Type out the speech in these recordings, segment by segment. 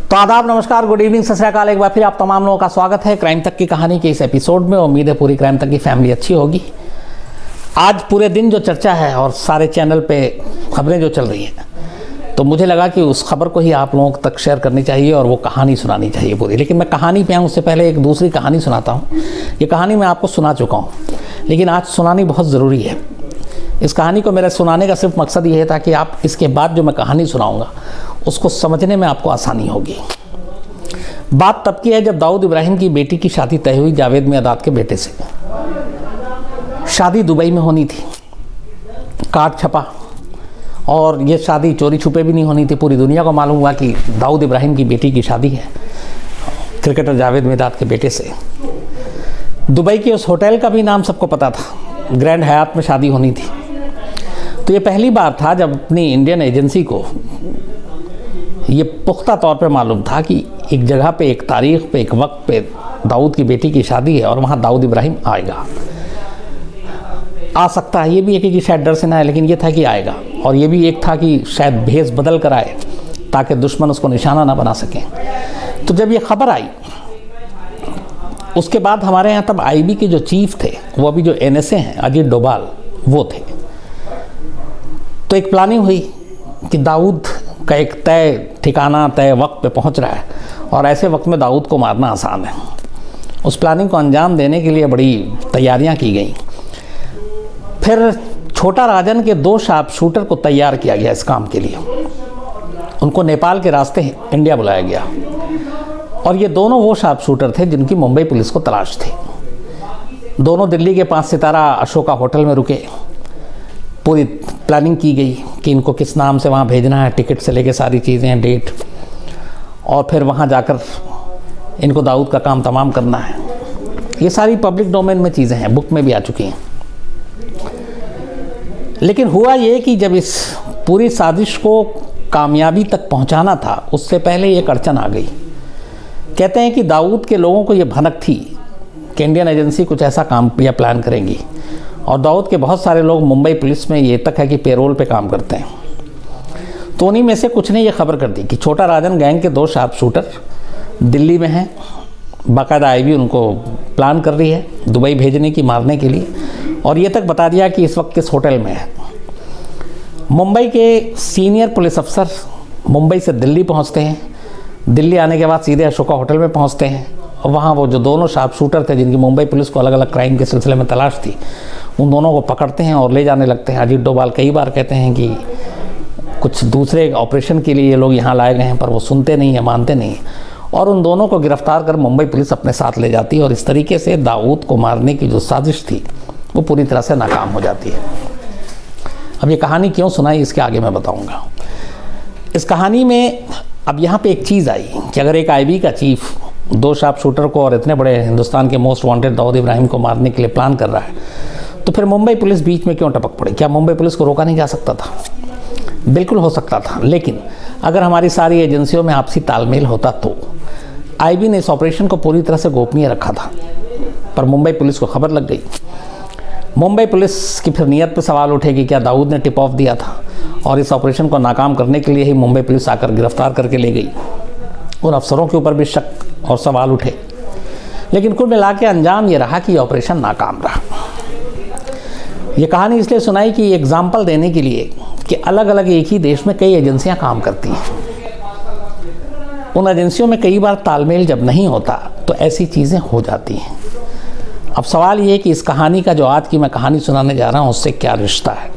तो आदाब, नमस्कार, गुड इवनिंग, सत श्री अकाल। एक बार फिर आप तमाम लोगों का स्वागत है क्राइम तक की कहानी के इस एपिसोड में। उम्मीद है पूरी क्राइम तक की फैमिली अच्छी होगी। आज पूरे दिन जो चर्चा है और सारे चैनल पे खबरें जो चल रही हैं, तो मुझे लगा कि उस खबर को ही आप लोगों तक शेयर करनी चाहिए और वो कहानी सुनानी चाहिए पूरी। लेकिन मैं कहानी पे आऊँ उससे पहले एक दूसरी कहानी सुनाता हूँ। ये कहानी मैं आपको सुना चुका हूँ, लेकिन आज सुनानी बहुत ज़रूरी है। इस कहानी को मेरा सुनाने का सिर्फ मकसद ये था कि आप इसके बाद जो मैं कहानी सुनाऊंगा उसको समझने में आपको आसानी होगी। बात तब की है जब दाऊद इब्राहिम की बेटी की शादी तय हुई जावेद मियादाद के बेटे से। शादी दुबई में होनी थी, कार्ड छपा, और ये शादी चोरी छुपे भी नहीं होनी थी। पूरी दुनिया को मालूम हुआ कि दाऊद इब्राहिम की बेटी की शादी है क्रिकेटर जावेद मियादाद के बेटे से। दुबई के उस होटल का भी नाम सबको पता था, ग्रैंड हयात में शादी होनी थी। तो ये पहली बार था जब अपनी इंडियन एजेंसी को ये पुख्ता तौर पे मालूम था कि एक जगह पे, एक तारीख पे, एक वक्त पे दाऊद की बेटी की शादी है और वहाँ दाऊद इब्राहिम आएगा। आ सकता है, ये भी एक कि शायद डर से ना है, लेकिन ये था कि आएगा। और ये भी एक था कि शायद भेष बदल कर आए ताकि दुश्मन उसको निशाना ना बना सकें। तो जब ये खबर आई, उसके बाद हमारे यहाँ तब आईबी के जो चीफ थे, वो अभी जो एनएसए हैं, अजीत डोभाल, वो थे। तो एक प्लानिंग हुई कि दाऊद का एक तय ठिकाना, तय वक्त पे पहुंच रहा है और ऐसे वक्त में दाऊद को मारना आसान है। उस प्लानिंग को अंजाम देने के लिए बड़ी तैयारियां की गई। फिर छोटा राजन के 2 शार्प शूटर को तैयार किया गया इस काम के लिए। उनको नेपाल के रास्ते इंडिया बुलाया गया और ये दोनों वो शार्प शूटर थे जिनकी मुंबई पुलिस को तलाश थी। दोनों दिल्ली के 5 सितारा अशोका होटल में रुके। पूरी प्लानिंग की गई कि इनको किस नाम से वहाँ भेजना है, टिकट से लेके सारी चीज़ें, डेट, और फिर वहाँ जाकर इनको दाऊद का काम तमाम करना है। ये सारी पब्लिक डोमेन में चीज़ें हैं, बुक में भी आ चुकी हैं। लेकिन हुआ ये कि जब इस पूरी साजिश को कामयाबी तक पहुँचाना था, उससे पहले एक अड़चन आ गई। कहते हैं कि दाऊद के लोगों को ये भनक थी कि इंडियन एजेंसी कुछ ऐसा काम या प्लान करेंगी, और दाऊद के बहुत सारे लोग मुंबई पुलिस में ये तक है कि पेरोल पे काम करते हैं। तो उन्हीं में से कुछ ने ये खबर कर दी कि छोटा राजन गैंग के 2 शार्प शूटर दिल्ली में हैं। बाकायदा आईबी उनको प्लान कर रही है दुबई भेजने की, मारने के लिए, और ये तक बता दिया कि इस वक्त किस होटल में है। मुंबई के सीनियर पुलिस अफसर मुंबई से दिल्ली पहुँचते हैं। दिल्ली आने के बाद सीधे अशोका होटल में पहुँचते हैं और वहाँ वो जो दोनों शार्प शूटर थे जिनकी मुंबई पुलिस को अलग अलग क्राइम के सिलसिले में तलाश थी, उन दोनों को पकड़ते हैं और ले जाने लगते हैं। अजीत डोभाल कई बार कहते हैं कि कुछ दूसरे ऑपरेशन के लिए ये लोग यहाँ लाए गए हैं, पर वो सुनते नहीं हैं, मानते नहीं हैं, और उन दोनों को गिरफ्तार कर मुंबई पुलिस अपने साथ ले जाती है। और इस तरीके से दाऊद को मारने की जो साजिश थी वो पूरी तरह से नाकाम हो जाती है। अब ये कहानी क्यों सुनाई, इसके आगे मैं बताऊँगा। इस कहानी में अब यहाँ पे एक चीज़ आई कि अगर एक आईबी का चीफ 2 शार्प शूटर को और इतने बड़े हिंदुस्तान के मोस्ट वांटेड दाऊद इब्राहिम को मारने के लिए प्लान कर रहा है, तो फिर मुंबई पुलिस बीच में क्यों टपक पड़ी? क्या मुंबई पुलिस को रोका नहीं जा सकता था? बिल्कुल हो सकता था, लेकिन अगर हमारी सारी एजेंसियों में आपसी तालमेल होता तो। आईबी ने इस ऑपरेशन को पूरी तरह से गोपनीय रखा था, पर मुंबई पुलिस को खबर लग गई। मुंबई पुलिस की फिर नीयत पर सवाल उठे कि क्या दाऊद ने टिप ऑफ दिया था, और इस ऑपरेशन को नाकाम करने के लिए ही मुंबई पुलिस आकर गिरफ्तार करके ले गई। उन अफसरों के ऊपर भी शक और सवाल उठे, लेकिन कुल मिला के अंजाम ये रहा कि ऑपरेशन नाकाम रहा। ये कहानी इसलिए सुनाई कि एग्जाम्पल देने के लिए कि अलग अलग एक ही देश में कई एजेंसियां काम करती हैं। उन एजेंसियों में कई बार तालमेल जब नहीं होता तो ऐसी चीज़ें हो जाती हैं। अब सवाल ये है कि इस कहानी का जो आज की मैं कहानी सुनाने जा रहा हूँ उससे क्या रिश्ता है।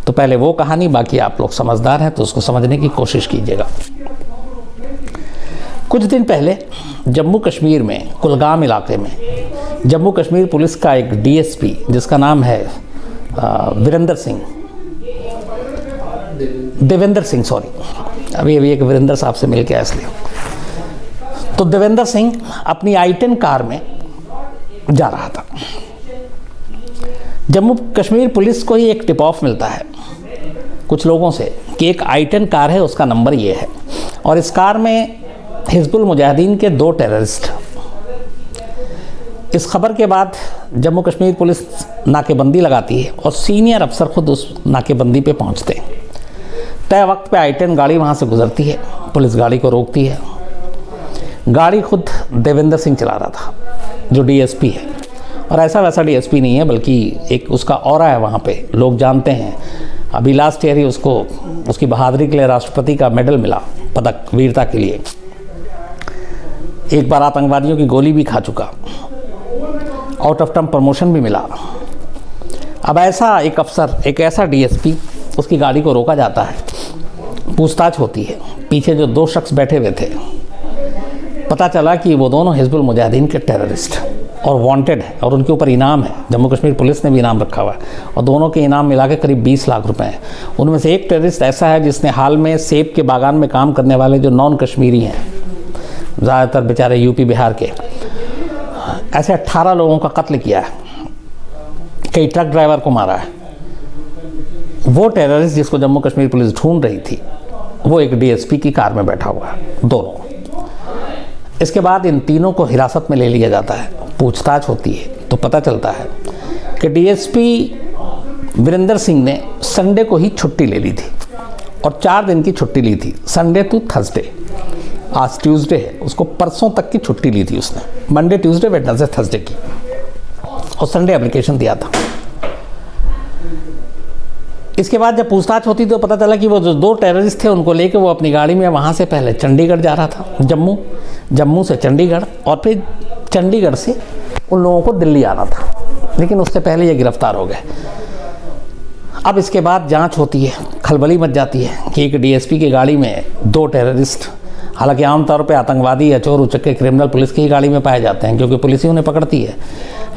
तो पहले वो कहानी, बाकी आप लोग समझदार हैं तो उसको समझने की कोशिश कीजिएगा। कुछ दिन पहले जम्मू कश्मीर में कुलगाम इलाके में जम्मू कश्मीर पुलिस का एक डीएसपी जिसका नाम है देवेंद्र सिंह, सॉरी, अभी एक वीरेंद्र साहब से मिल के आया इसलिए। तो देवेंद्र सिंह अपनी i10 कार में जा रहा था। जम्मू कश्मीर पुलिस को ही एक टिप ऑफ मिलता है कुछ लोगों से कि एक i10 कार है, उसका नंबर ये है, और इस कार में हिजबुल मुजाहिदीन के 2 टेररिस्ट। इस खबर के बाद जम्मू कश्मीर पुलिस नाकेबंदी लगाती है और सीनियर अफसर खुद उस नाकेबंदी पे पहुंचते हैं। तय वक्त पे i10 गाड़ी वहाँ से गुजरती है, पुलिस गाड़ी को रोकती है गाड़ी खुद देवेंद्र सिंह चला रहा था, जो डीएसपी है, और ऐसा वैसा डीएसपी नहीं है, बल्कि एक उसका ऑरा है वहाँ पे, लोग जानते हैं। अभी लास्ट ईयर ही उसको उसकी बहादुरी के लिए राष्ट्रपति का मेडल मिला, पदक, वीरता के लिए। एक बार आतंकवादियों की गोली भी खा चुका, आउट ऑफ टर्म प्रमोशन भी मिला। अब ऐसा एक अफसर, एक ऐसा डीएसपी, उसकी गाड़ी को रोका जाता है, पूछताछ होती है। पीछे जो 2 शख्स बैठे हुए थे, पता चला कि वो दोनों हिजबुल मुजाहिदीन के टेररिस्ट और वांटेड है, और उनके ऊपर इनाम है। जम्मू कश्मीर पुलिस ने भी इनाम रखा हुआ है, और दोनों के इनाम मिला के करीब 20 लाख रुपए हैं। उनमें से एक टेररिस्ट ऐसा है जिसने हाल में सेब के बागान में काम करने वाले जो नॉन कश्मीरी हैं, ज़्यादातर बेचारे यूपी बिहार के, ऐसे 18 लोगों का कत्ल किया है, कई ट्रक ड्राइवर को मारा है। वो टेररिस्ट जिसको जम्मू कश्मीर पुलिस ढूंढ रही थी, वो एक डीएसपी की कार में बैठा हुआ है, दोनों। इसके बाद इन तीनों को हिरासत में ले लिया जाता है, पूछताछ होती है, तो पता चलता है कि डीएसपी वीरेंद्र सिंह ने संडे को ही छुट्टी ले ली थी, और 4 दिन की छुट्टी ली थी, संडे टू थर्सडे। आज ट्यूसडे है, उसको परसों तक की छुट्टी ली थी उसने, मंडे, ट्यूसडे, वेडनेसडे, थर्सडे की, और संडे एप्लीकेशन दिया था। इसके बाद जब पूछताछ होती तो पता चला कि वो जो 2 टेररिस्ट थे, उनको लेके वो अपनी गाड़ी में वहाँ से पहले चंडीगढ़ जा रहा था, जम्मू से चंडीगढ़, और फिर चंडीगढ़ से उन लोगों को दिल्ली आना था, लेकिन उससे पहले ये गिरफ्तार हो गए। अब इसके बाद जांच होती है, खलबली मच जाती है कि एक डीएसपी की गाड़ी में 2 टेररिस्ट, हालांकि आमतौर पे आतंकवादी या चोर उचक्के क्रिमिनल पुलिस की ही गाड़ी में पाए जाते हैं, क्योंकि पुलिस ही उन्हें पकड़ती है,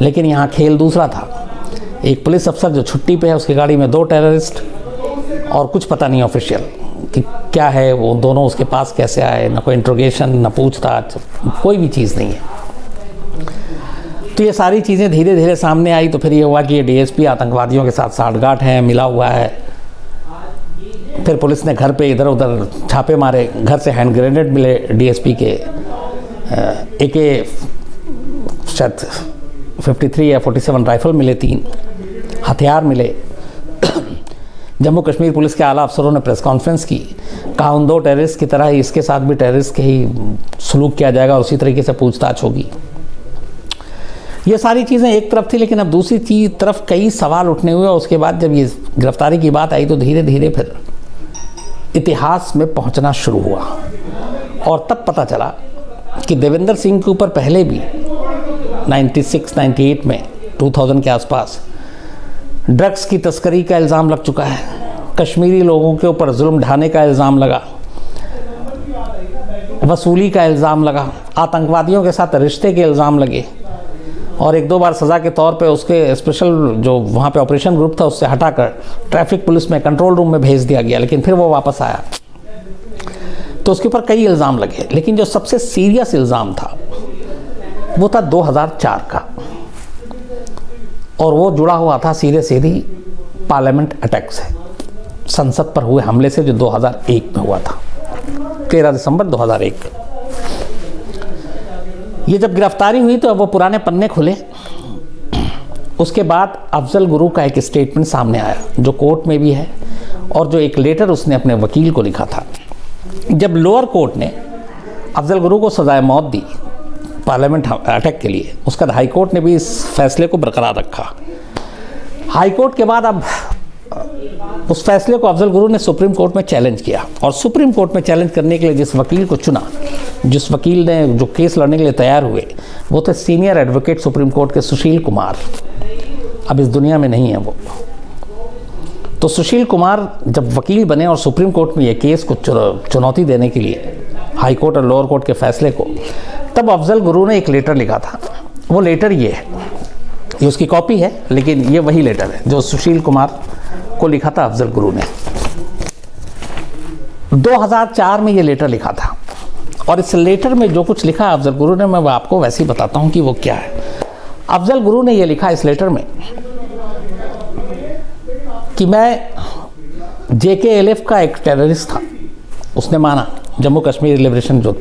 लेकिन यहाँ खेल दूसरा था। एक पुलिस अफसर जो छुट्टी पे है, उसकी गाड़ी में 2 टेररिस्ट, और कुछ पता नहीं ऑफिशियल कि क्या है, वो दोनों उसके पास कैसे आए, ना कोई इंट्रोगेशन, ना पूछताछ, कोई भी चीज़ नहीं है। तो ये सारी चीज़ें धीरे धीरे सामने आई, तो फिर ये हुआ कि ये डीएसपी आतंकवादियों के साथ साठगांठ है, मिला हुआ है। फिर पुलिस ने घर पे इधर उधर छापे मारे, घर से हैंड ग्रेनेड मिले डीएसपी के, AK शायद 53 या 47 राइफल मिले, 3 हथियार मिले। जम्मू कश्मीर पुलिस के आला अफसरों ने प्रेस कॉन्फ्रेंस की, कहा उन 2 टेररिस्ट की तरह ही इसके साथ भी टेररिस्ट के ही सलूक किया जाएगा और उसी तरीके से पूछताछ होगी। ये सारी चीज़ें एक तरफ थी, लेकिन अब दूसरी तरफ कई सवाल उठने हुए, और उसके बाद जब ये गिरफ्तारी की बात आई तो धीरे धीरे फिर इतिहास में पहुंचना शुरू हुआ, और तब पता चला कि देवेंद्र सिंह के ऊपर पहले भी 96, 98 में, 2000 के आसपास ड्रग्स की तस्करी का इल्ज़ाम लग चुका है, कश्मीरी लोगों के ऊपर जुल्म ढाने का इल्ज़ाम लगा, वसूली का इल्ज़ाम लगा, आतंकवादियों के साथ रिश्ते के इल्ज़ाम लगे, और 1-2 बार सज़ा के तौर पे उसके स्पेशल जो वहाँ पे ऑपरेशन ग्रुप था उससे हटाकर ट्रैफिक पुलिस में कंट्रोल रूम में भेज दिया गया, लेकिन फिर वो वापस आया। तो उसके ऊपर कई इल्ज़ाम लगे, लेकिन जो सबसे सीरियस इल्ज़ाम था वो था 2004 का, और वो जुड़ा हुआ था सीधी पार्लियामेंट अटैक से, संसद पर हुए हमले से, जो 2001 में हुआ था, 13 दिसंबर 2001। ये जब गिरफ्तारी हुई तो अब वो पुराने पन्ने खुले। उसके बाद अफजल गुरु का एक स्टेटमेंट सामने आया, जो कोर्ट में भी है, और जो एक लेटर उसने अपने वकील को लिखा था। जब लोअर कोर्ट ने अफजल गुरु को सजाए मौत दी पार्लियामेंट अटैक के लिए, उसका हाई कोर्ट ने भी इस फैसले को बरकरार रखा। हाई कोर्ट के बाद अब उस फैसले को अफजल गुरु ने सुप्रीम कोर्ट में चैलेंज किया, और सुप्रीम कोर्ट में चैलेंज करने के लिए जिस वकील को चुना, जिस वकील ने जो केस लड़ने के लिए तैयार हुए, वो थे सीनियर एडवोकेट सुप्रीम कोर्ट के सुशील कुमार। अब इस दुनिया में नहीं है वो। तो सुशील कुमार जब वकील बने और सुप्रीम कोर्ट में ये केस को चुनौती देने के लिए, हाई कोर्ट और लोअर कोर्ट के फैसले को, तब अफजल गुरु ने एक लेटर लिखा था। वो लेटर ये है, ये उसकी कॉपी है, लेकिन ये वही लेटर है जो सुशील कुमार को लिखा था अफजल गुरु ने। 2004 में ये लेटर लिखा था, और इस लेटर में जो कुछ लिखा अफजल गुरु ने, मैं आपको वैसे ही बताता हूँ कि वो क्या है। अफजल गुरु ने ये लिखा इस लेटर में कि मैं JKLF का एक टेररिस्ट था, उसने माना, जम्मू कश्मीर लिबरेशन जो,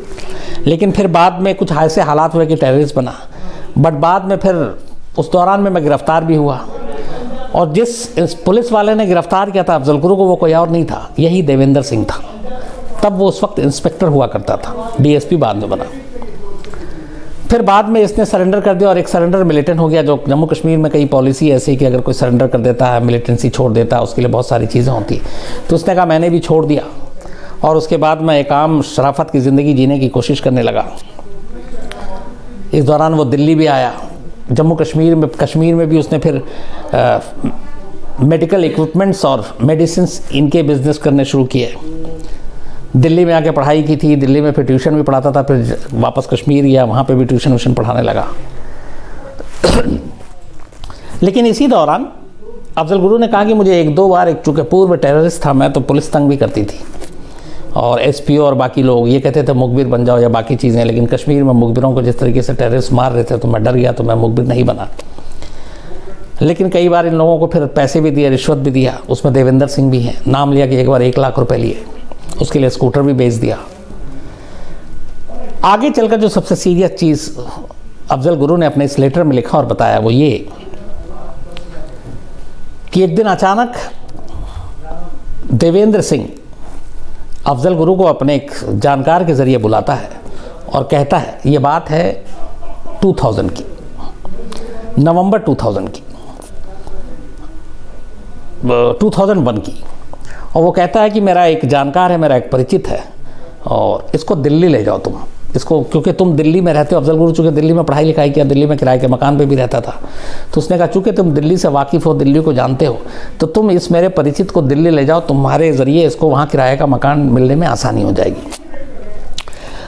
लेकिन फिर बाद में कुछ ऐसे हालात हुए कि टेररिस्ट बना, बट बाद में फिर उस दौरान में मैं गिरफ्तार भी हुआ, और जिस पुलिस वाले ने गिरफ्तार किया था अफजल गुरु को, वो कोई और नहीं था, यही देवेंद्र सिंह था। तब वो उस वक्त इंस्पेक्टर हुआ करता था, DSP बाद में बना। फिर बाद में इसने सरेंडर कर दिया और एक सरेंडर मिलिटेंट हो गया। जो जम्मू कश्मीर में कई पॉलिसी ऐसी कि अगर कोई सरेंडर कर देता है, मिलिटेंसी छोड़ देता है, उसके लिए बहुत सारी चीज़ें होती। तो उसने कहा मैंने भी छोड़ दिया और उसके बाद मैं एक आम शराफत की ज़िंदगी जीने की कोशिश करने लगा। इस दौरान वो दिल्ली भी आया। जम्मू कश्मीर में भी उसने फिर मेडिकल इक्विपमेंट्स और मेडिसिन्स इनके बिजनेस करने शुरू किए। दिल्ली में आके पढ़ाई की थी, दिल्ली में फिर ट्यूशन भी पढ़ाता था, फिर वापस कश्मीर गया, वहाँ पे भी ट्यूशन पढ़ाने लगा। लेकिन इसी दौरान अफजल गुरु ने कहा कि मुझे एक दो बार, चूँकि पूर्व टेररिस्ट था मैं, तो पुलिस तंग भी करती थी और एसपीओ और बाकी लोग ये कहते थे मुखबिर बन जाओ या बाकी चीज़ें। लेकिन कश्मीर में मुखबिरों को जिस तरीके से टेररिस्ट मार रहे थे तो मैं डर गया, तो मैं मुखबिर नहीं बना। लेकिन कई बार इन लोगों को फिर पैसे भी दिए, रिश्वत भी दिया। उसमें देवेंद्र सिंह भी हैं, नाम लिया कि एक बार 1 लाख रुपए लिए, उसके लिए स्कूटर भी बेच दिया। आगे चलकर जो सबसे सीरियस चीज़ अफजल गुरु ने अपने इस लेटर में लिखा और बताया वो ये कि एक दिन अचानक देवेंद्र सिंह अफजल गुरु को अपने एक जानकार के ज़रिए बुलाता है और कहता है, ये बात है 2000 की, नवंबर 2000 की, 2001 की। और वो कहता है कि मेरा एक जानकार है, मेरा एक परिचित है और इसको दिल्ली ले जाओ तुम इसको, क्योंकि तुम दिल्ली में रहते हो। अफजल गुरु चूँकि दिल्ली में पढ़ाई लिखाई किया, दिल्ली में किराए के मकान पे भी रहता था, तो उसने कहा चूँकि तुम दिल्ली से वाकिफ़ हो, दिल्ली को जानते हो, तो तुम इस मेरे परिचित को दिल्ली ले जाओ, तुम्हारे ज़रिए इसको वहाँ किराए का मकान मिलने में आसानी हो जाएगी।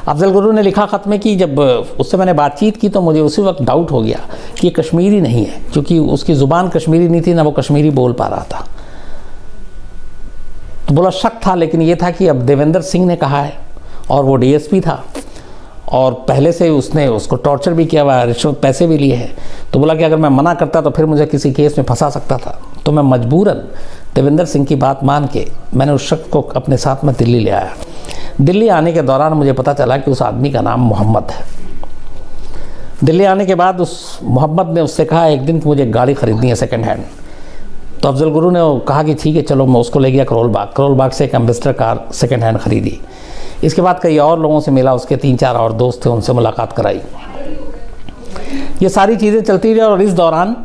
अफजल गुरु ने लिखा ख़त में कि जब उससे मैंने बातचीत की तो मुझे उसी वक्त डाउट हो गया कि ये कश्मीरी नहीं है, क्योंकि उसकी ज़ुबान कश्मीरी नहीं थी, ना वो कश्मीरी बोल पा रहा था। तो बोला शक था, लेकिन ये था कि अब देवेंद्र सिंह ने कहा है और वो डीएसपी था और पहले से उसने उसको टॉर्चर भी किया हुआ, रिश्वत पैसे भी लिए हैं। तो बोला कि अगर मैं मना करता तो फिर मुझे किसी केस में फंसा सकता था। तो मैं मजबूरन देवेंद्र सिंह की बात मान के मैंने उस शख्स को अपने साथ में दिल्ली ले आया। दिल्ली आने के दौरान मुझे पता चला कि उस आदमी का नाम मोहम्मद है। दिल्ली आने के बाद उस मोहम्मद ने उससे कहा एक दिन कि मुझे गाड़ी ख़रीदनी है सेकेंड हैंड। तो अफजल गुरु ने कहा कि ठीक है चलो, मैं उसको ले गया करोल बाग से एक एम्बेसडर कार सेकेंड हैंड ख़रीदी। इसके बाद कई और लोगों से मिला, उसके 3-4 और दोस्त थे, उनसे मुलाकात कराई। ये सारी चीज़ें चलती रही और इस दौरान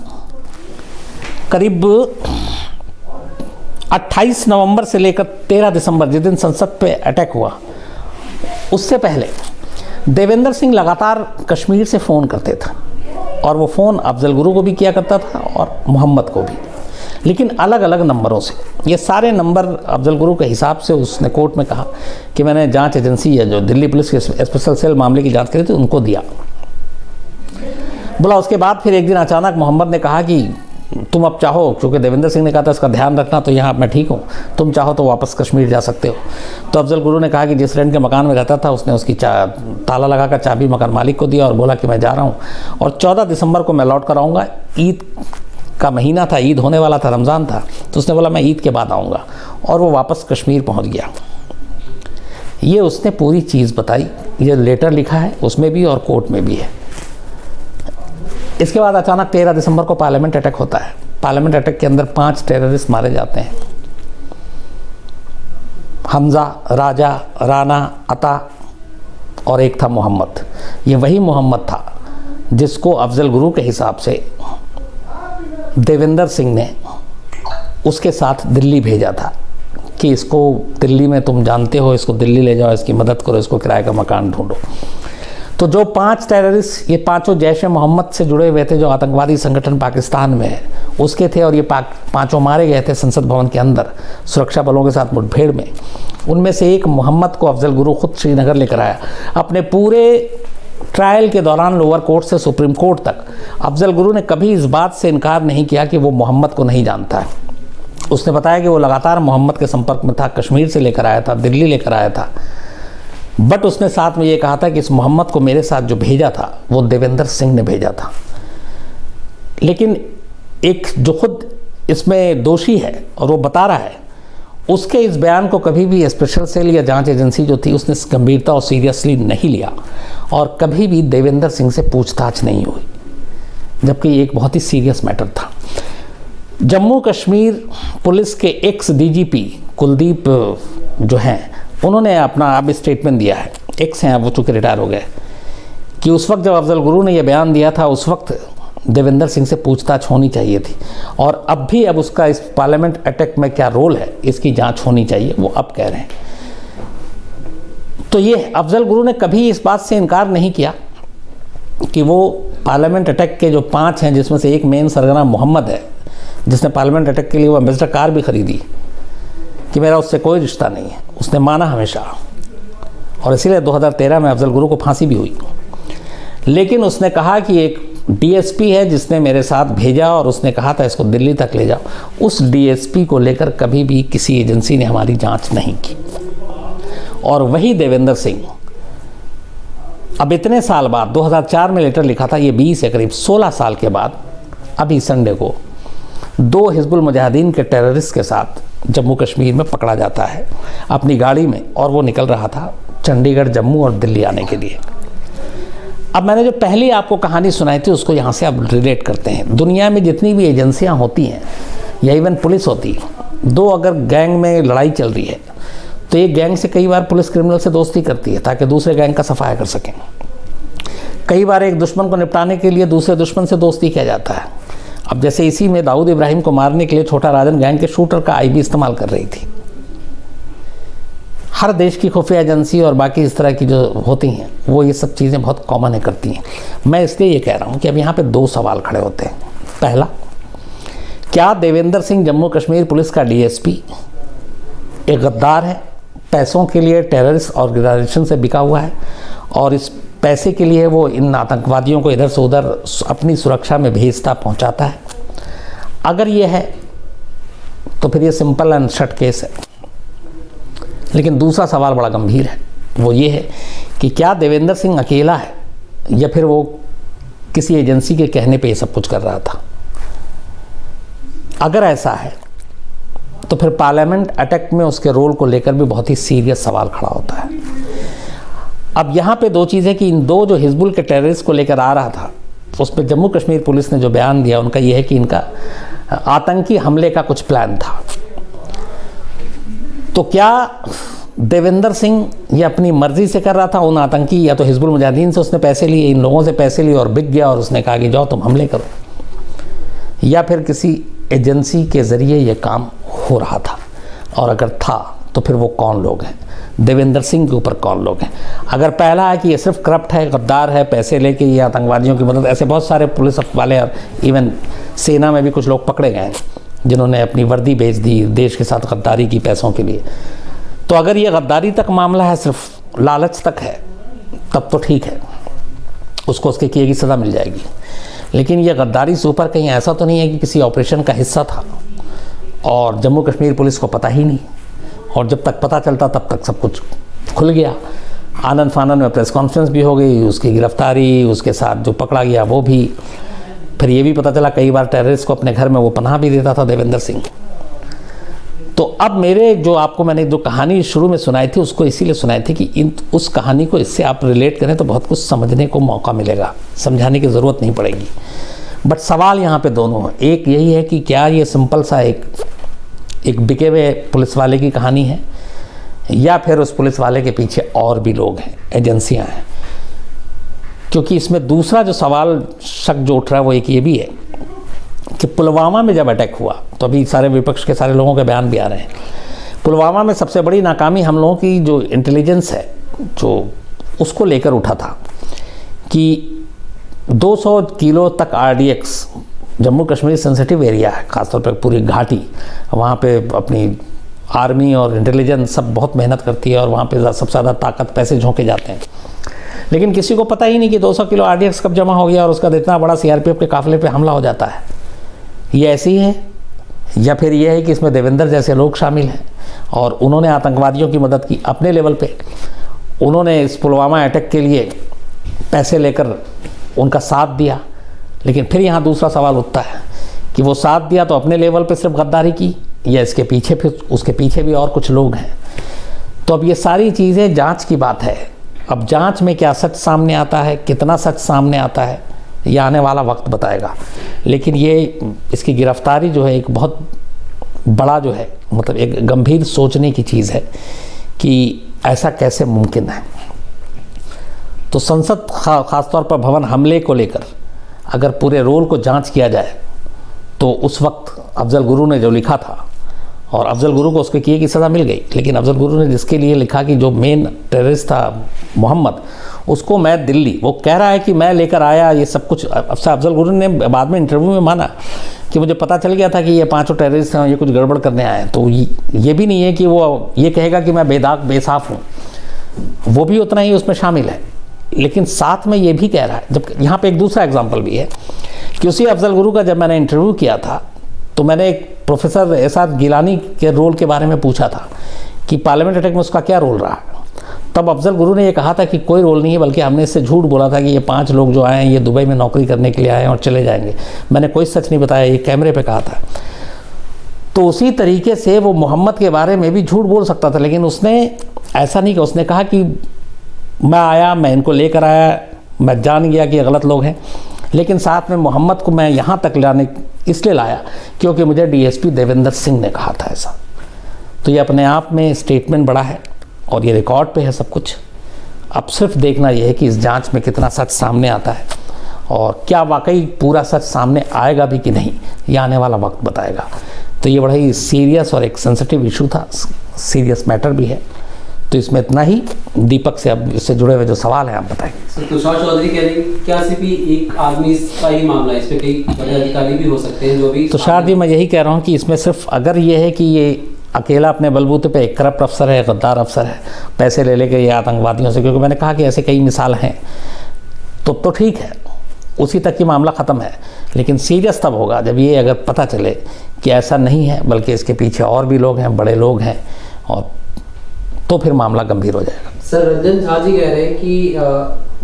करीब 28 नवंबर से लेकर 13 दिसंबर, जिस दिन संसद पे अटैक हुआ, उससे पहले देवेंद्र सिंह लगातार कश्मीर से फ़ोन करते थे और वो फ़ोन अफजल गुरु को भी किया करता था और मोहम्मद को भी, लेकिन अलग अलग नंबरों से। ये सारे नंबर अफजल गुरु के हिसाब से उसने कोर्ट में कहा कि मैंने जांच एजेंसी है जो दिल्ली पुलिस के स्पेशल सेल मामले की जांच करी थी उनको दिया। बोला उसके बाद फिर एक दिन अचानक मोहम्मद ने कहा कि तुम अब चाहो, क्योंकि देवेंद्र सिंह ने कहा था इसका ध्यान रखना, तो यहाँ मैं ठीक हूँ, तुम चाहो तो वापस कश्मीर जा सकते हो। तो अफजल गुरु ने कहा कि जिस रेंट के मकान में रहता था उसने उसकी ताला लगा कर चाबी मकान मालिक को दिया और बोला कि मैं जा रहा हूँ और 14 दिसंबर को मैं लौट कर आऊँगा। ईद का महीना था, ईद होने वाला था, रमज़ान था, तो उसने बोला मैं ईद के बाद आऊँगा और वो वापस कश्मीर पहुँच गया। ये उसने पूरी चीज़ बताई, ये लेटर लिखा है उसमें भी और कोर्ट में भी है। इसके बाद अचानक 13 दिसंबर को पार्लियामेंट अटैक होता है। पार्लियामेंट अटैक के अंदर 5 टेररिस्ट मारे जाते हैं, हमजा, राजा, राना, अता और एक था मोहम्मद। ये वही मोहम्मद था जिसको अफजल गुरु के हिसाब से देवेंद्र सिंह ने उसके साथ दिल्ली भेजा था कि इसको दिल्ली में तुम जानते हो, इसको दिल्ली ले जाओ, इसकी मदद करो, इसको किराए का मकान ढूंढो। तो जो 5 टेररिस्ट, ये पांचों जैश ए मोहम्मद से जुड़े हुए थे, जो आतंकवादी संगठन पाकिस्तान में है उसके थे, और ये पांचों मारे गए थे संसद भवन के अंदर सुरक्षा बलों के साथ मुठभेड़ में। उनमें से एक मोहम्मद को अफजल गुरु खुद श्रीनगर लेकर आया। अपने पूरे ट्रायल के दौरान लोअर कोर्ट से सुप्रीम कोर्ट तक अफजल गुरु ने कभी इस बात से इनकार नहीं किया कि वो मोहम्मद को नहीं जानता है। उसने बताया कि वो लगातार मोहम्मद के संपर्क में था, कश्मीर से लेकर आया था, दिल्ली लेकर आया था, बट उसने साथ में ये कहा था कि इस मोहम्मद को मेरे साथ जो भेजा था वो देवेंद्र सिंह ने भेजा था। लेकिन एक जो खुद इसमें दोषी है और वो बता रहा है, उसके इस बयान को कभी भी स्पेशल सेल या जांच एजेंसी जो थी उसने गंभीरता और सीरियसली नहीं लिया और कभी भी देवेंद्र सिंह से पूछताछ नहीं हुई, जबकि एक बहुत ही सीरियस मैटर था। जम्मू कश्मीर पुलिस के एक्स डीजीपी कुलदीप जो हैं, उन्होंने अपना अब स्टेटमेंट दिया है, एक्स हैं, वो चूँकि रिटायर हो गए, कि उस वक्त जब अफजल गुरु ने यह बयान दिया था उस वक्त देवेंद्र सिंह से पूछताछ होनी चाहिए थी, और अब भी अब उसका इस पार्लियामेंट अटैक में क्या रोल है इसकी जांच होनी चाहिए, वो अब कह रहे हैं। तो ये अफजल गुरु ने कभी इस बात से इनकार नहीं किया कि वो पार्लियामेंट अटैक के जो 5 हैं, जिसमें से एक मेन सरगना मोहम्मद है जिसने पार्लियामेंट अटैक के लिए वो एम्बेसडर कार भी खरीदी, कि मेरा उससे कोई रिश्ता नहीं है, उसने माना हमेशा, और इसीलिए 2013 में अफजल गुरु को फांसी भी हुई। लेकिन उसने कहा कि एक डीएसपी है जिसने मेरे साथ भेजा और उसने कहा था इसको दिल्ली तक ले जाओ, उस डीएसपी को लेकर कभी भी किसी एजेंसी ने हमारी जांच नहीं की। और वही देवेंद्र सिंह अब इतने साल बाद 2004 में लेटर लिखा था, ये 20 या करीब 16 साल के बाद अभी संडे को 2 हिजबुल मुजाहिदीन के टेररिस्ट के साथ जम्मू कश्मीर में पकड़ा जाता है अपनी गाड़ी में, और वो निकल रहा था चंडीगढ़, जम्मू और दिल्ली आने के लिए। अब मैंने जो पहली आपको कहानी सुनाई थी उसको यहाँ से अब रिलेट करते हैं। दुनिया में जितनी भी एजेंसियाँ होती हैं या इवन पुलिस होती है, 2 अगर गैंग में लड़ाई चल रही है तो एक गैंग से कई बार पुलिस क्रिमिनल से दोस्ती करती है ताकि दूसरे गैंग का सफाया कर सकें। कई बार एक दुश्मन को निपटाने के लिए दूसरे दुश्मन से दोस्ती किया जाता है। अब जैसे इसी में दाऊद इब्राहिम को मारने के लिए छोटा राजन गैंग के शूटर का आईबी इस्तेमाल कर रही थी। हर देश की खुफिया एजेंसी और बाकी इस तरह की जो होती हैं वो ये सब चीज़ें बहुत कॉमन है करती हैं। मैं इसलिए ये कह रहा हूँ कि अब यहाँ पे 2 सवाल खड़े होते हैं। पहला, क्या देवेंद्र सिंह जम्मू कश्मीर पुलिस का डीएसपी एक गद्दार है, पैसों के लिए टेररिस्ट ऑर्गेनाइजेशन से बिका हुआ है और इस पैसे के लिए वो इन आतंकवादियों को इधर से उधर अपनी सुरक्षा में भेजता पहुँचाता है? अगर ये है तो फिर ये सिंपल एंड शॉर्ट केस है। लेकिन दूसरा सवाल बड़ा गंभीर है, वो ये है कि क्या देवेंद्र सिंह अकेला है या फिर वो किसी एजेंसी के कहने पे ये सब कुछ कर रहा था? अगर ऐसा है तो फिर पार्लियामेंट अटैक में उसके रोल को लेकर भी बहुत ही सीरियस सवाल खड़ा होता है। अब यहाँ पे 2 चीज़ें कि इन 2 जो हिजबुल के टेररिस्ट को लेकर आ रहा था उस पर जम्मू कश्मीर पुलिस ने जो बयान दिया उनका ये है कि इनका आतंकी हमले का कुछ प्लान था। तो क्या देवेंद्र सिंह ये अपनी मर्जी से कर रहा था उन आतंकी, या तो हिजबुल मुजाहिदीन से उसने पैसे लिए, इन लोगों से पैसे लिए और बिक गया और उसने कहा कि जाओ तुम हमले करो, या फिर किसी एजेंसी के ज़रिए ये काम हो रहा था? और अगर था तो फिर वो कौन लोग हैं, देवेंद्र सिंह के ऊपर कौन लोग हैं? अगर पहला है कि ये सिर्फ करप्ट है, गद्दार है, पैसे लेके ये आतंकवादियों की मदद, ऐसे बहुत सारे पुलिस वाले और इवन सेना में भी कुछ लोग पकड़े गए हैं जिन्होंने अपनी वर्दी बेच दी देश के साथ गद्दारी की पैसों के लिए। तो अगर ये गद्दारी तक मामला है, सिर्फ लालच तक है, तब तो ठीक है, उसको उसके किए की सज़ा मिल जाएगी। लेकिन ये गद्दारी से ऊपर कहीं ऐसा तो नहीं है कि किसी ऑपरेशन का हिस्सा था और जम्मू कश्मीर पुलिस को पता ही नहीं, और जब तक पता चलता तब तक सब कुछ खुल गया। आनंद फानंद में प्रेस कॉन्फ्रेंस भी हो गई, उसकी गिरफ्तारी, उसके साथ जो पकड़ा गया वो भी, फिर ये भी पता चला कई बार टेररिस्ट को अपने घर में वो पनाह भी देता था देवेंद्र सिंह। तो अब मेरे जो आपको मैंने जो कहानी शुरू में सुनाई थी उसको इसीलिए सुनाई थी कि उस कहानी को इससे आप रिलेट करें तो बहुत कुछ समझने को मौका मिलेगा, समझाने की ज़रूरत नहीं पड़ेगी। बट सवाल यहाँ पे दोनों हैं। एक यही है कि क्या ये सिंपल सा एक बिके हुए पुलिस वाले की कहानी है, या फिर उस पुलिस वाले के पीछे और भी लोग हैं, एजेंसियाँ हैं? क्योंकि इसमें दूसरा जो सवाल शक जो उठ रहा है वो एक ये भी है कि पुलवामा में जब अटैक हुआ तो अभी सारे विपक्ष के सारे लोगों के बयान भी आ रहे हैं। पुलवामा में सबसे बड़ी नाकामी हम लोगों की जो इंटेलिजेंस है जो उसको लेकर उठा था कि 200 किलो तक RDX, Jammu Kashmir sensitive area है, ख़ासतौर पर पूरी घाटी, वहाँ पे अपनी आर्मी और इंटेलिजेंस सब बहुत मेहनत करती है और वहाँ पे सबसे ज़्यादा ताकत पैसे झोंके जाते हैं। लेकिन किसी को पता ही नहीं कि 200 किलो RDX कब जमा हो गया और उसका इतना बड़ा CRPF के काफिले पे हमला हो जाता है। ये ऐसी है, या फिर ये है कि इसमें देवेंद्र जैसे लोग शामिल हैं और उन्होंने आतंकवादियों की मदद की अपने लेवल पे, उन्होंने इस पुलवामा अटैक के लिए पैसे लेकर उनका साथ दिया। लेकिन फिर यहाँ दूसरा सवाल उठता है कि वो साथ दिया तो अपने लेवल पे सिर्फ गद्दारी की, या इसके पीछे फिर उसके पीछे भी और कुछ लोग हैं? तो अब ये सारी चीज़ें जांच की बात है। अब जांच में क्या सच सामने आता है, कितना सच सामने आता है, ये आने वाला वक्त बताएगा। लेकिन ये इसकी गिरफ्तारी जो है एक बहुत बड़ा जो है, मतलब एक गंभीर सोचने की चीज़ है कि ऐसा कैसे मुमकिन है। तो संसद ख़ासतौर पर भवन हमले को लेकर अगर पूरे रोल को जांच किया जाए तो उस वक्त अफजल गुरु ने जो लिखा था, और अफजल गुरु को उसके किए की सज़ा मिल गई, लेकिन अफजल गुरु ने जिसके लिए लिखा कि जो मेन टेररिस्ट था मोहम्मद, उसको मैं दिल्ली, वो कह रहा है कि मैं लेकर आया ये सब कुछ। अफजल गुरु ने बाद में इंटरव्यू में माना कि मुझे पता चल गया था कि ये 5 टेररिस्ट हैं, ये कुछ गड़बड़ करने आए हैं। तो ये भी नहीं है कि वो ये कहेगा कि मैं बेदाग बेसाफ़ हूँ, वो भी उतना ही उसमें शामिल है। लेकिन साथ में ये भी कह रहा है, जब यहाँ पे एक दूसरा एग्जाम्पल भी है कि उसी अफजल गुरु का जब मैंने इंटरव्यू किया था तो मैंने एक प्रोफेसर एसआर गिलानी के रोल के बारे में पूछा था कि पार्लियामेंट अटैक में उसका क्या रोल रहा। तब अफजल गुरु ने ये कहा था कि कोई रोल नहीं है, बल्कि हमने इससे झूठ बोला था कि ये 5 लोग जो आए हैं ये दुबई में नौकरी करने के लिए आए हैं और चले जाएंगे। मैंने कोई सच नहीं बताया, ये कैमरे पे कहा था। तो उसी तरीके से वो मोहम्मद के बारे में भी झूठ बोल सकता था, लेकिन उसने ऐसा नहीं किया। उसने कहा कि मैं आया, मैं इनको लेकर आया, मैं जान गया कि ये गलत लोग हैं, लेकिन साथ में मोहम्मद को मैं यहाँ तक लाने इसलिए लाया क्योंकि मुझे डीएसपी देवेंद्र सिंह ने कहा था ऐसा। तो ये अपने आप में स्टेटमेंट बड़ा है और ये रिकॉर्ड पे है सब कुछ। अब सिर्फ देखना ये है कि इस जांच में कितना सच सामने आता है और क्या वाकई पूरा सच सामने आएगा भी कि नहीं, ये आने वाला वक्त बताएगा। तो ये बड़ा ही सीरियस और एक सेंसिटिव इशू था, सीरियस मैटर भी है। तो इसमें इतना ही। दीपक से अब इससे जुड़े हुए जो सवाल हैं आप बताएंगे। सर, तुषार चौधरी कह रहे हैं क्या सिर्फ एक आदमी का ही मामला है, इसमें कई बड़े अधिकारी भी हो सकते हैं जो भी। तुषार जी, मैं यही कह रहा हूँ कि इसमें सिर्फ अगर ये है कि ये अकेला अपने बलबूते पे एक करप्ट अफसर है, गद्दार अफसर है, पैसे ले लेके ये आतंकवादियों से, क्योंकि मैंने कहा कि ऐसे कई मिसाल हैं, तो ठीक है, उसी तक की मामला ख़त्म है। लेकिन सीरियस तब होगा जब ये अगर पता चले कि ऐसा नहीं है, बल्कि इसके पीछे और भी लोग हैं, बड़े लोग हैं, और तो फिर मामला गंभीर हो जाएगा। सर, रंजन झा जी कह रहे हैं कि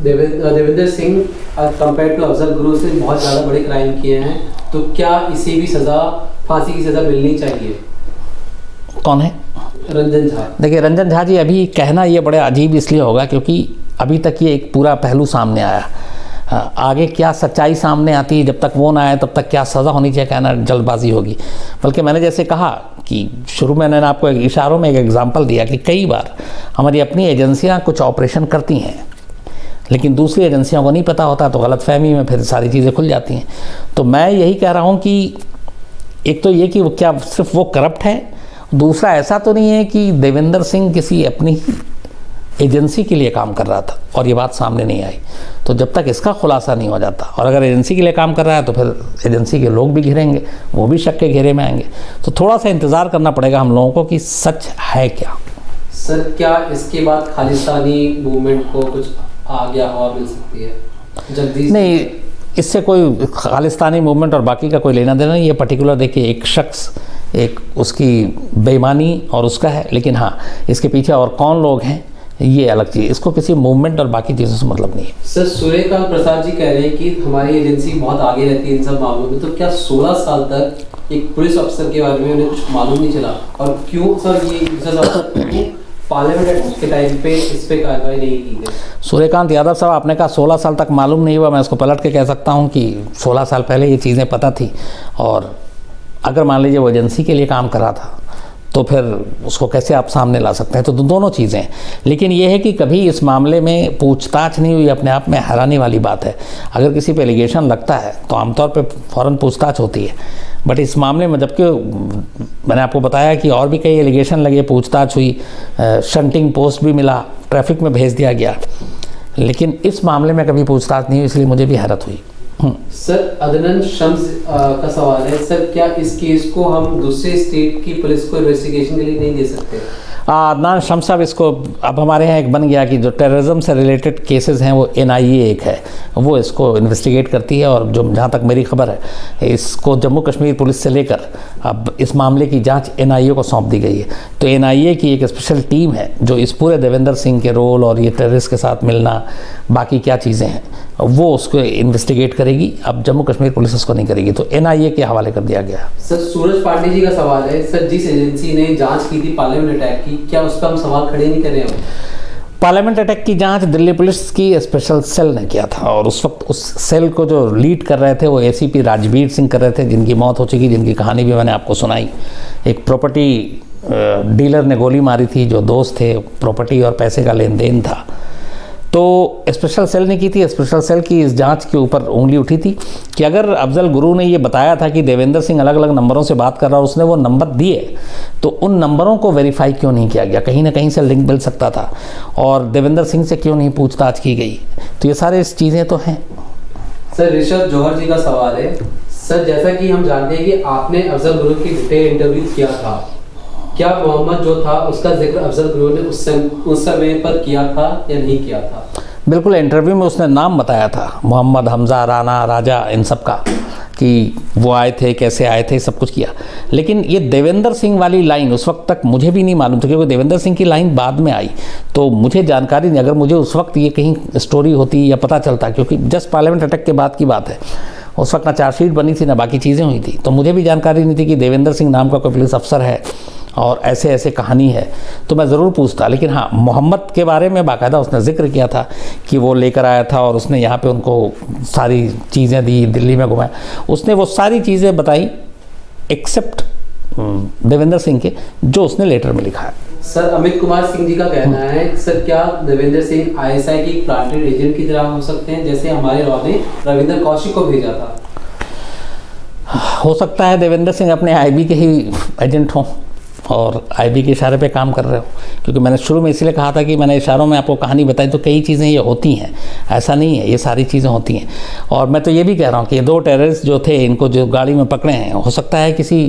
देवेंद्र सिंह कंपेयर टू अफजल गुरु से बहुत ज़्यादा बड़े क्राइम किए हैं, तो क्या इसे भी सज़ा, फांसी की सज़ा मिलनी चाहिए? कौन है? रंजन झा। देखिए, रंजन झा जी अभी कहना ये बड़े अजीब इसलिए होगा क्योंकि अभी तक ये एक पूरा पहलू सामने आया। आगे क्या सच्चाई सामने आती है, जब तक वो ना आए तब तक क्या सज़ा होनी चाहिए, कहना जल्दबाजी होगी। बल्कि मैंने जैसे कहा कि शुरू में मैंने आपको इशारों में एक एग्जांपल दिया कि कई बार हमारी अपनी एजेंसियां कुछ ऑपरेशन करती हैं, लेकिन दूसरी एजेंसियों को नहीं पता होता, तो गलतफहमी में फिर सारी चीज़ें खुल जाती हैं। तो मैं यही कह रहा हूँ कि एक तो ये कि वो क्या सिर्फ वो करप्ट है, दूसरा ऐसा तो नहीं है कि देवेंद्र सिंह किसी अपनी एजेंसी के लिए काम कर रहा था और ये बात सामने नहीं आई। तो जब तक इसका खुलासा नहीं हो जाता, और अगर एजेंसी के लिए काम कर रहा है तो फिर एजेंसी के लोग भी घिरेंगे, वो भी शक के घेरे में आएंगे। तो थोड़ा सा इंतज़ार करना पड़ेगा हम लोगों को कि सच है क्या। सर, क्या इसके बाद खालिस्तानी मूवमेंट को कुछ आगे हवा मिल सकती है जल्दी? नहीं, इससे कोई खालिस्तानी मूवमेंट और बाकी का कोई लेना देना नहीं। ये पर्टिकुलर देखिए, एक शख्स, एक उसकी बेईमानी और उसका है, लेकिन हाँ, इसके पीछे और कौन लोग हैं ये अलग चीज़। इसको किसी मूवमेंट और बाकी चीज़ों से मतलब नहीं है। सर, सूर्यकांत प्रसाद जी कह रहे हैं कि हमारी एजेंसी बहुत आगे रहती है इन सब मामलों में, तो क्या 16 साल तक एक पुलिस अफसर के बारे में उन्हें कुछ मालूम नहीं चला? और क्यों सर ये पार्लियामेंट के टाइम पे इस पे कार्रवाई नहीं की गई? सूर्यकांत यादव साहब, आपने कहा 16 साल तक मालूम नहीं हुआ। मैं इसको पलट के कह सकता हूँ कि 16 साल पहले ये चीज़ें पता थी, और अगर मान लीजिए वो एजेंसी के लिए काम कर रहा था तो फिर उसको कैसे आप सामने ला सकते हैं? तो दोनों चीज़ें। लेकिन ये है कि कभी इस मामले में पूछताछ नहीं हुई, अपने आप में हैरानी वाली बात है। अगर किसी पे एलिगेशन लगता है तो आमतौर पे फ़ौरन पूछताछ होती है, बट इस मामले में जबकि मैंने आपको बताया कि और भी कई एलिगेशन लगे, पूछताछ हुई, शंटिंग पोस्ट भी मिला, ट्रैफिक में भेज दिया गया, लेकिन इस मामले में कभी पूछताछ नहीं हुई, इसलिए मुझे भी हैरत हुई। सर, अदनान शम्स का सवाल है, सर क्या इस केस को हम दूसरे स्टेट की पुलिस को इन्वेस्टिगेशन के लिए नहीं दे सकते? अदनान शम्स साहब, इसको अब हमारे यहाँ एक बन गया कि जो टेररिज्म से रिलेटेड केसेस हैं वो NIA एक है, वो इसको इन्वेस्टिगेट करती है, और जो जहाँ तक मेरी खबर है इसको जम्मू कश्मीर पुलिस से लेकर अब इस मामले की जांच NIA को सौंप दी गई है। तो NIA की एक स्पेशल टीम है जो इस पूरे देवेंद्र सिंह के रोल और ये टेररिस्ट के साथ मिलना, बाकी क्या चीज़ें हैं, वो उसको इन्वेस्टिगेट करेगी। अब जम्मू कश्मीर पुलिस उसको नहीं करेगी, तो NIA के हवाले कर दिया गया। सर, सूरज पांडे जी का सवाल है, सर जिस एजेंसी ने जांच की थी पार्लियामेंट अटैक की, क्या उस पर हम सवाल खड़े नहीं कर रहे हैं? पार्लियामेंट अटैक की जांच दिल्ली पुलिस की स्पेशल सेल ने किया था, और उस वक्त उस सेल को जो लीड कर रहे थे वो ACP राजवीर सिंह कर रहे थे, जिनकी मौत हो चुकी, जिनकी कहानी भी मैंने आपको सुनाई। एक प्रॉपर्टी डीलर ने गोली मारी थी, जो दोस्त थे, प्रॉपर्टी और पैसे का लेन देन था। तो स्पेशल सेल ने की थी। स्पेशल सेल की इस जांच के ऊपर उंगली उठी थी कि अगर अफजल गुरु ने ये बताया था कि देवेंद्र सिंह अलग अलग नंबरों से बात कर रहा और उसने वो नंबर दिए, तो उन नंबरों को वेरीफाई क्यों नहीं किया गया? कहीं ना कहीं से लिंक मिल सकता था, और देवेंद्र सिंह से क्यों नहीं पूछताछ की गई? तो ये सारे चीज़ें तो हैं। सर ऋषभ जौहर जी का सवाल है, सर जैसा कि हम जानते हैं कि आपने अफजल गुरु की डिटेल इंटरव्यू किया था, क्या मोहम्मद जो था उसका जिक्र अफजल गुरु ने उस समय पर किया था या नहीं किया था? बिल्कुल, इंटरव्यू में उसने नाम बताया था, मोहम्मद, हमज़ा, राना, राजा, इन सब का, कि वो आए थे, कैसे आए थे, सब कुछ किया। लेकिन ये देवेंद्र सिंह वाली लाइन उस वक्त तक मुझे भी नहीं मालूम था, क्योंकि देवेंद्र सिंह की लाइन बाद में आई, तो मुझे जानकारी नहीं। अगर मुझे उस वक्त ये कहीं स्टोरी होती या पता चलता, क्योंकि जस्ट पार्लियामेंट अटैक के बाद की बात है, उस वक्त ना चार्जशीट बनी थी ना बाकी चीज़ें हुई थी, तो मुझे भी जानकारी नहीं थी कि देवेंद्र सिंह नाम का कोई पुलिस अफसर है और ऐसे ऐसे कहानी है, तो मैं ज़रूर पूछता। लेकिन हाँ, मोहम्मद के बारे में बाकायदा उसने जिक्र किया था कि वो लेकर आया था और उसने यहाँ पे उनको सारी चीज़ें दी, दिल्ली में घुमाया, उसने वो सारी चीज़ें बताई एक्सेप्ट देवेंद्र सिंह के, जो उसने लेटर में लिखा है। सर अमित कुमार सिंह जी का कहना है, सर क्या देवेंद्र सिंह आईएसआई की प्लांटेड एजेंट की तरह हो सकते हैं, जैसे हमारे रॉ ने रविंद्र कौशिक को भेजा था? हो सकता है देवेंद्र सिंह अपने आईबी के ही एजेंट हों और आईबी के इशारे पे काम कर रहे हो, क्योंकि मैंने शुरू में इसलिए कहा था कि मैंने इशारों में आपको कहानी बताई, तो कई चीज़ें ये होती हैं, ऐसा नहीं है, ये सारी चीज़ें होती हैं। और मैं तो ये भी कह रहा हूँ कि ये 2 टेररिस्ट जो थे, इनको जो गाड़ी में पकड़े हैं, हो सकता है किसी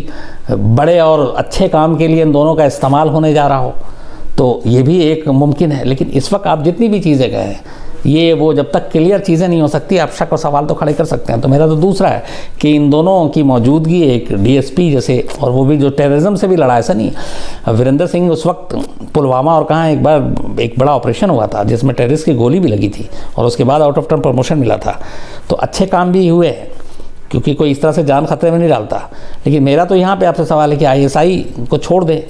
बड़े और अच्छे काम के लिए इन दोनों का इस्तेमाल होने जा रहा हो, तो ये भी एक मुमकिन है। लेकिन इस वक्त आप जितनी भी चीज़ें कहें, ये वो जब तक क्लियर चीज़ें नहीं हो सकती, आप शक और सवाल तो खड़े कर सकते हैं। तो मेरा तो दूसरा है कि इन दोनों की मौजूदगी एक डीएसपी जैसे, और वो भी जो टेररिज्म से भी लड़ा, ऐसा नहीं है। वीरेंद्र सिंह उस वक्त पुलवामा और कहाँ एक बार एक बड़ा ऑपरेशन हुआ था जिसमें टेररिस्ट की गोली भी लगी थी और उसके बाद आउट ऑफ टर्म प्रमोशन मिला था, तो अच्छे काम भी हुए हैं, क्योंकि कोई इस तरह से जान खतरे में नहीं डालता। लेकिन मेरा तो यहाँ पे आपसे सवाल है कि आईएसआई को छोड़ दें।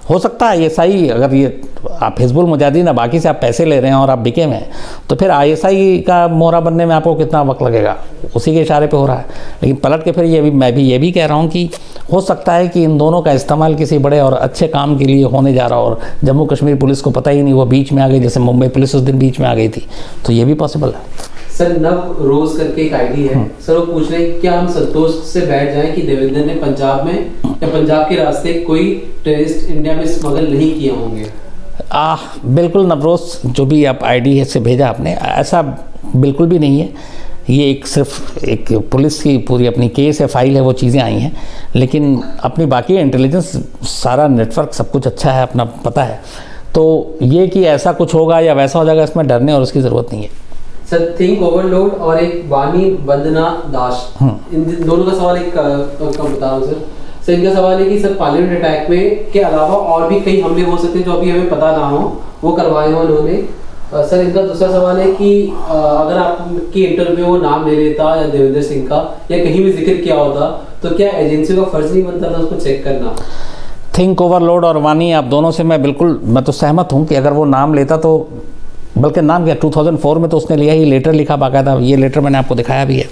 हो सकता है आईएसआई, अगर ये आप हिजबुल मुजाहिदीन ना बाकी से आप पैसे ले रहे हैं और आप बिके में, तो फिर आईएसआई का मोहरा बनने में आपको कितना वक्त लगेगा? उसी के इशारे पे हो रहा है। लेकिन पलट के फिर मैं भी ये भी कह रहा हूँ कि हो सकता है कि इन दोनों का इस्तेमाल किसी बड़े और अच्छे काम के लिए होने जा रहा हो, और जम्मू कश्मीर पुलिस को पता ही नहीं, वो बीच में आ गई, जैसे मुंबई पुलिस उस दिन बीच में आ गई थी, तो ये भी पॉसिबल है। सर नव रोज करके एक आईडी है, सर वो पूछ रहे हैं क्या हम संतोष से बैठ जाएं कि देवेंद्र ने पंजाब में या पंजाब के रास्ते कोई टेररिस्ट इंडिया में स्मगल नहीं किए होंगे? बिल्कुल नवरोज, जो भी आप आईडी है से भेजा आपने, ऐसा बिल्कुल भी नहीं है। ये एक सिर्फ एक पुलिस की पूरी अपनी केस है, फाइल है, वो चीज़ें आई हैं, लेकिन अपनी बाकी इंटेलिजेंस सारा नेटवर्क सब कुछ अच्छा है, अपना पता है। तो ये कि ऐसा कुछ होगा या वैसा हो जाएगा, इसमें डरने और उसकी ज़रूरत नहीं है। सर थिंक ओवरलोड और एक वानी वंदना दास, इन दोनों का सवाल एक बता रहा हूँ सर। इनका सवाल है कि सर पार्लियामेंट अटैक में के अलावा और भी कई हमले हो सकते हैं जो अभी हमें पता ना हो, वो करवाए हो उन्होंने। सर इनका दूसरा सवाल है कि अगर आपकी इंटरव्यू वो नाम ले लेता या देवेंद्र सिंह का या कहीं भी जिक्र किया होता, तो क्या एजेंसी का फर्ज नहीं बनता था उसको चेक करना? थिंक ओवरलोड और वानी, आप दोनों से मैं तो सहमत हूँ कि अगर वो नाम लेता, तो बल्कि नाम क्या 2004 में तो उसने लिया ही, लेटर लिखा बाकायदा, ये लेटर मैंने आपको दिखाया भी है।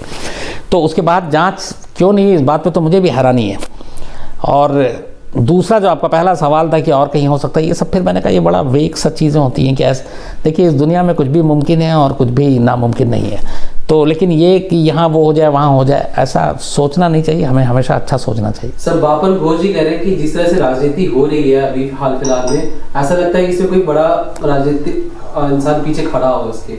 तो उसके बाद जांच क्यों नहीं, इस बात पे तो मुझे भी हैरानी है। और दूसरा जो आपका पहला सवाल था कि और कहीं हो सकता है, ये सब फिर मैंने कहा ये बड़ा वेग सा चीज़ें होती हैं कि ऐसे, देखिए इस दुनिया में कुछ भी मुमकिन है और कुछ भी नामुमकिन नहीं है। तो लेकिन ये कि यहाँ वो हो जाए वहाँ हो जाए, ऐसा सोचना नहीं चाहिए, हमें हमेशा अच्छा सोचना चाहिए। सर बापन घोष जी कह रहे हैं कि जिस तरह से राजनीति हो रही है अभी हाल फिलहाल में, ऐसा लगता है कि इसमें कोई बड़ा राजनीतिक इंसान पीछे खड़ा हो इसके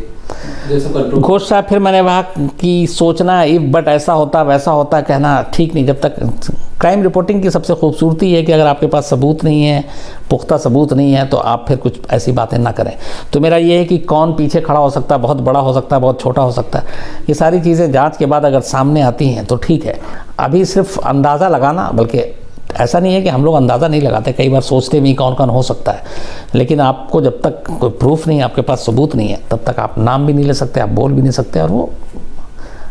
जैसे कंट्रोल। घोष साहब, फिर मैंने वहाँ की सोचना इफ बट ऐसा होता वैसा होता कहना ठीक नहीं। जब तक क्राइम रिपोर्टिंग की सबसे खूबसूरती है कि अगर आपके पास सबूत नहीं है, पुख्ता सबूत नहीं है, तो आप फिर कुछ ऐसी बातें ना करें। तो मेरा ये है कि कौन पीछे खड़ा हो सकता है, बहुत बड़ा हो सकता है, बहुत छोटा हो सकता है, ये सारी चीज़ें जांच के बाद अगर सामने आती हैं तो ठीक है। अभी सिर्फ अंदाज़ा लगाना, बल्कि ऐसा नहीं है कि हम लोग अंदाज़ा नहीं लगाते, कई बार सोचते भी कौन कौन हो सकता है, लेकिन आपको जब तक कोई प्रूफ नहीं है, आपके पास सबूत नहीं है, तब तक आप नाम भी नहीं ले सकते, आप बोल भी नहीं सकते, और वो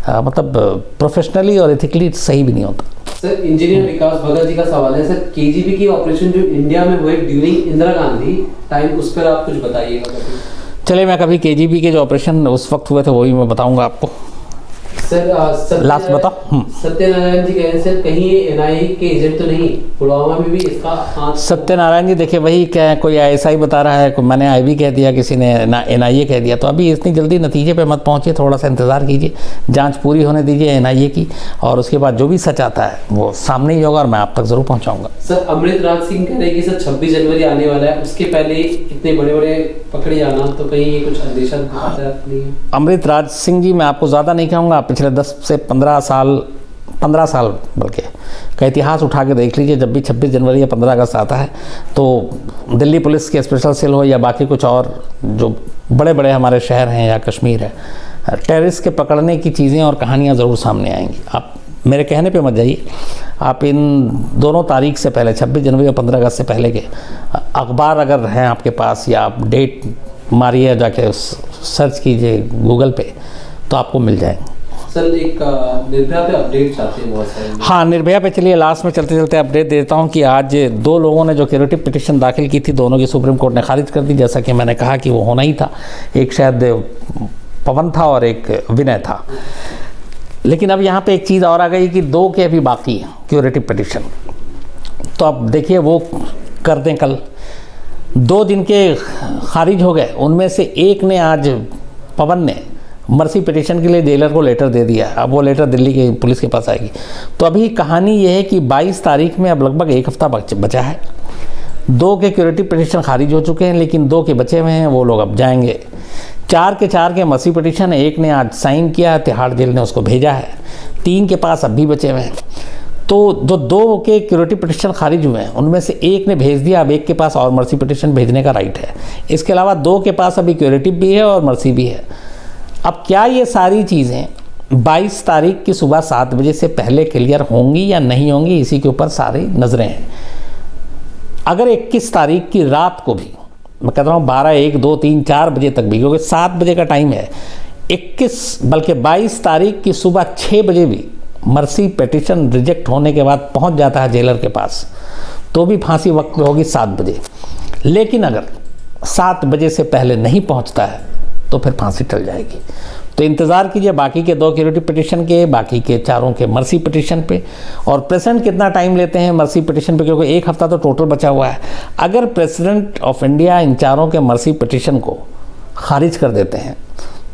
मतलब प्रोफेशनली और एथिकली सही भी नहीं होता। सर इंजीनियर विकास भगत जी का सवाल है, सर केजीबी की ऑपरेशन जो इंडिया में हुए ड्यूरिंग इंदिरा गांधी टाइम, उस पर आप कुछ बताइएगा। चलिए, मैं कभी केजीबी के जो ऑपरेशन उस वक्त हुए थे वो भी मैं बताऊंगा आपको। सर लास्ट बताओ। सत्यनारायण जी कह रहे हैं सर कहीं ये एनआईए के एजेंट तो नहीं, पुलवामा में भी इसका हाथ? सत्यनारायण जी देखिए वही क्या कोई ऐसा ही बता रहा है, मैंने आईबी कह दिया, किसी ने एनआईए कह दिया, तो अभी इतनी जल्दी नतीजे पे मत पहुंचिए, थोड़ा सा इंतज़ार कीजिए, जांच पूरी होने दीजिए एनआईए की, और उसके बाद जो भी सच आता है वो सामने ही होगा और मैं आप तक ज़रूर पहुँचाऊँगा। सर अमृत राज सिंह कह रहे हैं कि सर 26 जनवरी आने वाला है, उसके पहले इतने बड़े बड़े पकड़े जाना, तो कहीं ये कुछ अंदेशा दिखाता है? अमृत राज सिंह जी मैं आपको ज़्यादा नहीं कहूँगा, पिछले 10 से 15 साल बल्कि का इतिहास उठा के देख लीजिए, जब भी 26 जनवरी या 15 अगस्त आता है तो दिल्ली पुलिस के स्पेशल सेल हो या बाकी कुछ और जो बड़े बड़े हमारे शहर हैं या कश्मीर है, टेररिस्ट के पकड़ने की चीज़ें और कहानियाँ ज़रूर सामने आएंगी। आप मेरे कहने पे मत जाइए, आप इन दोनों तारीख से पहले 26 जनवरी और 15 अगस्त से पहले के अखबार अगर हैं आपके पास, या आप डेट मारिए जाके सर्च कीजिए गूगल पे, तो आपको मिल जाएंगे। सर एक निर्भया पे अपडेट चाहते हैं बहुत सारे। हाँ, निर्भया पे चलिए लास्ट में चलते चलते अपडेट देता हूँ कि आज 2 लोगों ने जो क्यूरेटिव पिटिशन दाखिल की थी, दोनों की सुप्रीम कोर्ट ने खारिज कर दी, जैसा कि मैंने कहा कि वो होना ही था। एक शायद पवन था और एक विनय था, लेकिन अब यहाँ पे एक चीज़ और आ गई कि 2 के अभी बाकी हैं क्यूरेटिव पिटिशन, तो अब देखिए वो कर दें कल। 2 दिन के खारिज हो गए, उनमें से एक ने आज पवन ने मर्सी पिटिशन के लिए जेलर को लेटर दे दिया। अब वो लेटर दिल्ली के पुलिस के पास आएगी। तो अभी कहानी ये है कि 22 तारीख में अब लगभग 1 हफ्ता बचा है। 2 के क्यूरेटिव पिटिशन खारिज हो चुके हैं, लेकिन 2 के बचे हुए हैं, वो लोग अब जाएंगे। 4 के मर्सी पिटिशन है, एक ने आज साइन किया, तिहाड़ जेल ने उसको भेजा है, 3 के पास अब भी बचे हुए हैं। तो जो 2 के क्यूरेटिव पिटिशन खारिज हुए हैं उनमें से एक ने भेज दिया, अब एक के पास और मर्सी पिटिशन भेजने का राइट है। इसके अलावा 2 के पास अभी क्यूरेटिव भी है और मर्सी भी है। अब क्या ये सारी चीज़ें 22 तारीख की सुबह 7 बजे से पहले क्लियर होंगी या नहीं होंगी, इसी के ऊपर सारी नज़रें हैं। अगर 21 तारीख की रात को भी, मैं कहता हूँ 12, 1, 2, 3, 4 बजे तक भी, क्योंकि 7 बजे का टाइम है, 21 बल्कि 22 तारीख की सुबह 6 बजे भी मर्सी पिटिशन रिजेक्ट होने के बाद पहुँच जाता है जेलर के पास, तो भी फांसी वक्त पे होगी 7 बजे। लेकिन अगर 7 बजे से पहले नहीं पहुँचता है तो फिर फांसी टल जाएगी। तो इंतज़ार कीजिए बाकी के 2 क्यूरेटिव पिटिशन के, बाकी के 4 के मर्सी पिटिशन पे, और प्रेसिडेंट कितना टाइम लेते हैं मर्सी पिटिशन पे, क्योंकि 1 हफ्ता तो टोटल बचा हुआ है। अगर प्रेसिडेंट ऑफ इंडिया इन 4 के मर्सी पिटिशन को खारिज कर देते हैं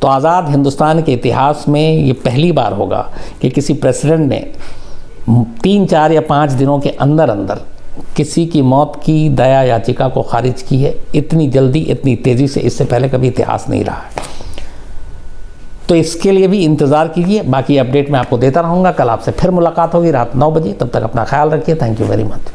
तो आज़ाद हिंदुस्तान के इतिहास में ये पहली बार होगा कि किसी प्रेसिडेंट ने 3, 4 या 5 दिनों के अंदर अंदर किसी की मौत की दया याचिका को खारिज की है। इतनी जल्दी, इतनी तेज़ी से इससे पहले कभी इतिहास नहीं रहा है। तो इसके लिए भी इंतज़ार कीजिए, बाकी अपडेट मैं आपको देता रहूँगा। कल आपसे फिर मुलाकात होगी रात 9 बजे, तब तक अपना ख्याल रखिए। Thank you very much.